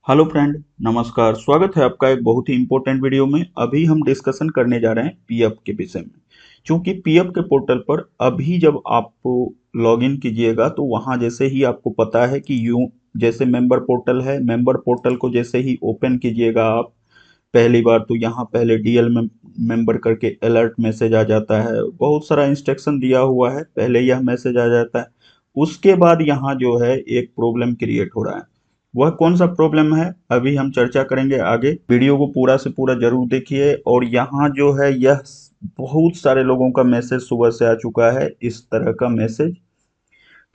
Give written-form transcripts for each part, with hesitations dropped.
Hello friend, नमस्कार। स्वागत है आपका एक बहुत ही इंपॉर्टेंट वीडियो में। अभी हम डिस्कशन करने जा रहे हैं पीएफ के विषय में। क्योंकि पीएफ के पोर्टल पर अभी जब आप लॉगिन कीजिएगा तो वहां जैसे ही आपको पता है कि यूं जैसे मेंबर पोर्टल है, मेंबर पोर्टल को जैसे ही ओपन कीजिएगा आप पहली बार तो यहाँ पहले डीएल में मेंबर करके अलर्ट मैसेज आ जाता है। बहुत सारा इंस्ट्रक्शन दिया हुआ है, पहले यह मैसेज आ जाता है। उसके बाद यहाँ जो है एक प्रॉब्लम क्रिएट हो रहा है। वह कौन सा प्रॉब्लम है अभी हम चर्चा करेंगे आगे। वीडियो को पूरा से पूरा जरूर देखिए। और यहाँ जो है यह बहुत सारे लोगों का मैसेज सुबह से आ चुका है, इस तरह का मैसेज।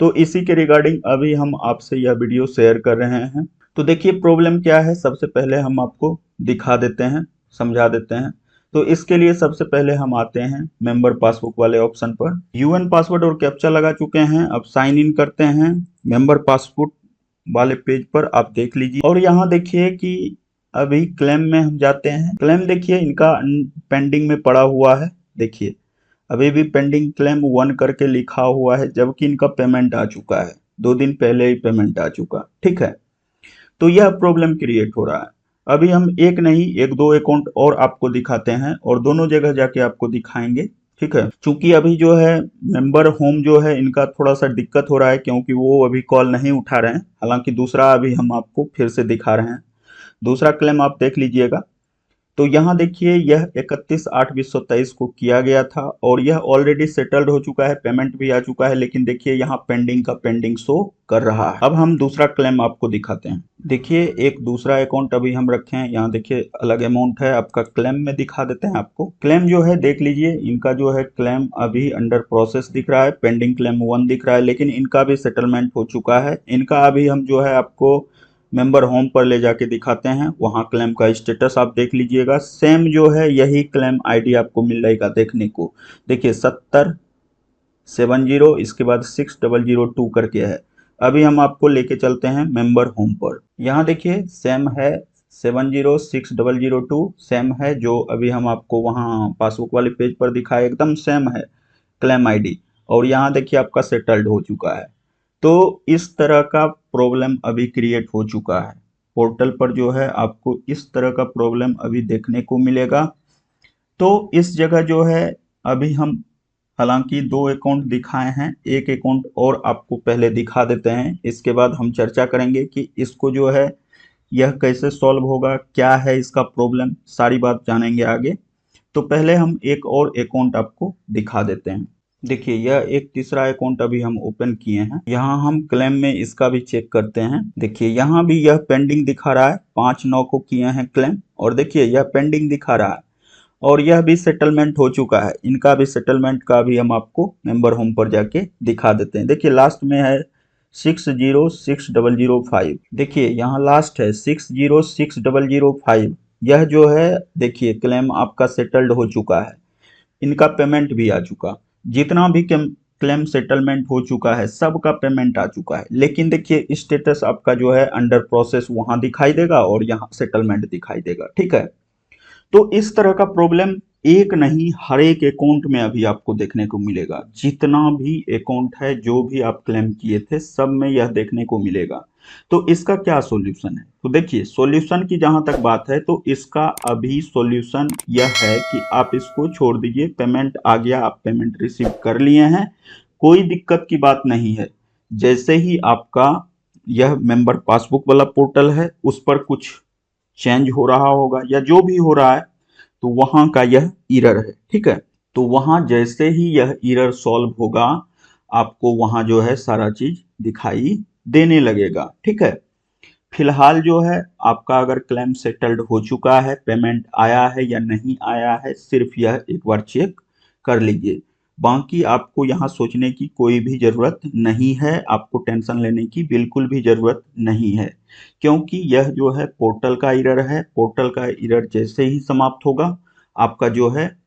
तो इसी के रिगार्डिंग अभी हम आपसे यह वीडियो शेयर कर रहे हैं। तो देखिए प्रॉब्लम क्या है, सबसे पहले हम आपको दिखा देते हैं, समझा देते हैं। तो इसके लिए सबसे पहले हम आते हैं मेंबर पासबुक वाले ऑप्शन पर। यूएन पासवर्ड और कैप्चा लगा चुके हैं, अब साइन इन करते हैं मेंबर पासबुक वाले पेज पर। आप देख लीजिए और यहाँ देखिए कि अभी क्लेम में हम जाते हैं। क्लेम देखिए इनका पेंडिंग में पड़ा हुआ है। देखिए अभी भी पेंडिंग क्लेम 1 करके लिखा हुआ है, जबकि इनका पेमेंट आ चुका है। 2 दिन पहले ही पेमेंट आ चुका, ठीक है। तो यह प्रॉब्लम क्रिएट हो रहा है। अभी हम एक नहीं एक दो अकाउंट और आपको दिखाते हैं और दोनों जगह जाके आपको दिखाएंगे, ठीक है। चूंकि अभी जो है मेंबर होम जो है इनका थोड़ा सा दिक्कत हो रहा है, क्योंकि वो अभी कॉल नहीं उठा रहे हैं। हालांकि दूसरा अभी हम आपको फिर से दिखा रहे हैं। दूसरा क्लेम आप देख लीजिएगा। तो यहाँ देखिए यह 31/8/2023 को किया गया था और यह ऑलरेडी सेटल्ड हो चुका है, पेमेंट भी आ चुका है। लेकिन देखिए यहाँ पेंडिंग का पेंडिंग शो कर रहा है। अब हम दूसरा क्लेम आपको दिखाते हैं। देखिए एक दूसरा अकाउंट अभी हम रखे हैं, यहाँ देखिए अलग अमाउंट है आपका। क्लेम में दिखा देते हैं आपको। क्लेम जो है देख लीजिए, इनका जो है क्लेम अभी अंडर प्रोसेस दिख रहा है, पेंडिंग क्लेम 1 दिख रहा है। लेकिन इनका भी सेटलमेंट हो चुका है। इनका अभी हम जो है आपको मेंबर होम पर ले जाके दिखाते हैं, वहां क्लेम का स्टेटस आप देख लीजिएगा। सेम जो है यही क्लेम आईडी आपको मिल जाएगा देखने को। देखिए 7070, इसके बाद 6002 करके है। अभी हम आपको लेके चलते हैं मेंबर होम पर। यहाँ देखिए सेम है, 706002 सेम है जो अभी हम आपको वहाँ पासबुक वाले पेज पर दिखाए, एकदम सेम है क्लेम आईडी। और यहाँ देखिए आपका सेटल्ड हो चुका है। तो इस तरह का प्रॉब्लम अभी क्रिएट हो चुका है पोर्टल पर। जो है आपको इस तरह का प्रॉब्लम अभी देखने को मिलेगा। तो इस जगह जो है अभी हम हालांकि 2 अकाउंट दिखाए हैं, एक अकाउंट और आपको पहले दिखा देते हैं। इसके बाद हम चर्चा करेंगे कि इसको जो है यह कैसे सॉल्व होगा, क्या है इसका प्रॉब्लम, सारी बात जानेंगे आगे। तो पहले हम एक और अकाउंट आपको दिखा देते हैं। देखिए यह एक तीसरा अकाउंट अभी हम ओपन किए हैं। यहाँ हम क्लेम में इसका भी चेक करते हैं। देखिए यहाँ भी यह पेंडिंग दिखा रहा है, 5/9 को किए हैं क्लेम। और देखिए यह पेंडिंग दिखा रहा है और यह भी सेटलमेंट हो चुका है। इनका भी सेटलमेंट का भी हम आपको मेंबर होम पर जाके दिखा देते हैं। देखिए लास्ट में है 606005। देखिए यहाँ लास्ट है 606005। यह जो है देखिए क्लेम आपका सेटल्ड हो चुका है, इनका पेमेंट भी आ चुका। जितना भी क्लेम सेटलमेंट हो चुका है सबका पेमेंट आ चुका है। लेकिन देखिए स्टेटस आपका जो है अंडर प्रोसेस वहां दिखाई देगा और यहाँ सेटलमेंट दिखाई देगा, ठीक है। तो इस तरह का प्रॉब्लम एक नहीं हर एक अकाउंट में अभी आपको देखने को मिलेगा। जितना भी अकाउंट है, जो भी आप क्लेम किए थे, सब में यह देखने को मिलेगा। तो इसका क्या सॉल्यूशन है? तो देखिए सॉल्यूशन की जहां तक बात है तो इसका अभी सॉल्यूशन यह है कि आप इसको छोड़ दीजिए। पेमेंट आ गया, आप पेमेंट रिसीव कर लिए हैं, कोई दिक्कत की बात नहीं है। जैसे ही आपका यह मेंबर पासबुक वाला पोर्टल है उस पर कुछ चेंज हो रहा होगा या जो भी हो रहा है, तो वहां का यह एरर है, ठीक है। तो वहां जैसे ही यह एरर सॉल्व होगा आपको वहां जो है सारा चीज दिखाई देने लगेगा, ठीक है। फिलहाल जो है आपका अगर क्लेम सेटल्ड हो चुका है, पेमेंट आया है या नहीं आया है, सिर्फ यह एक बार चेक कर लीजिए। बाकी आपको यहाँ सोचने की कोई भी जरूरत नहीं है, आपको टेंशन लेने की बिल्कुल भी जरूरत नहीं है। क्योंकि यह जो है पोर्टल का एरर है। पोर्टल का एरर जैसे ही समाप्त होगा आपका जो है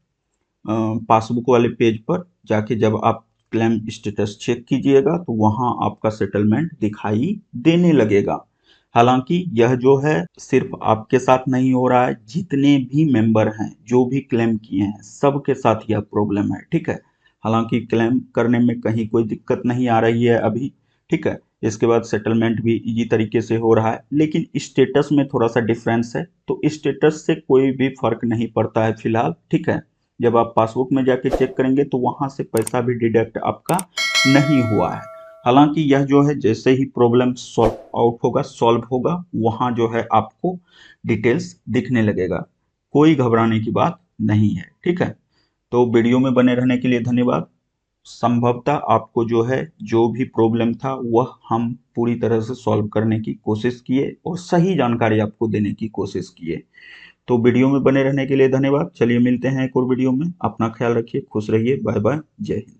पासबुक वाले पेज पर जाके जब आप क्लेम स्टेटस चेक कीजिएगा तो वहां आपका सेटलमेंट दिखाई देने लगेगा। हालांकि यह जो है सिर्फ आपके साथ नहीं हो रहा है, जितने भी मेंबर हैं जो भी क्लेम किए हैं सबके साथ यह प्रॉब्लम है, ठीक है। हालांकि क्लेम करने में कहीं कोई दिक्कत नहीं आ रही है अभी, ठीक है। इसके बाद सेटलमेंट भी इजी तरीके से हो रहा है, लेकिन स्टेटस में थोड़ा सा डिफरेंस है। तो स्टेटस से कोई भी फर्क नहीं पड़ता है फिलहाल, ठीक है। जब आप पासबुक में जाके चेक करेंगे तो वहां से पैसा भी डिडक्ट आपका नहीं हुआ है। हालांकि यह जो है जैसे ही प्रॉब्लम सॉल्व होगा वहां जो है आपको डिटेल्स दिखने लगेगा। कोई घबराने की बात नहीं है, ठीक है। तो वीडियो में बने रहने के लिए धन्यवाद। संभवतः आपको जो है जो भी प्रॉब्लम था वह हम पूरी तरह से सॉल्व करने की कोशिश किए और सही जानकारी आपको देने की कोशिश किए। तो वीडियो में बने रहने के लिए धन्यवाद। चलिए मिलते हैं एक और वीडियो में। अपना ख्याल रखिए, खुश रहिए, बाय बाय, जय हिंद।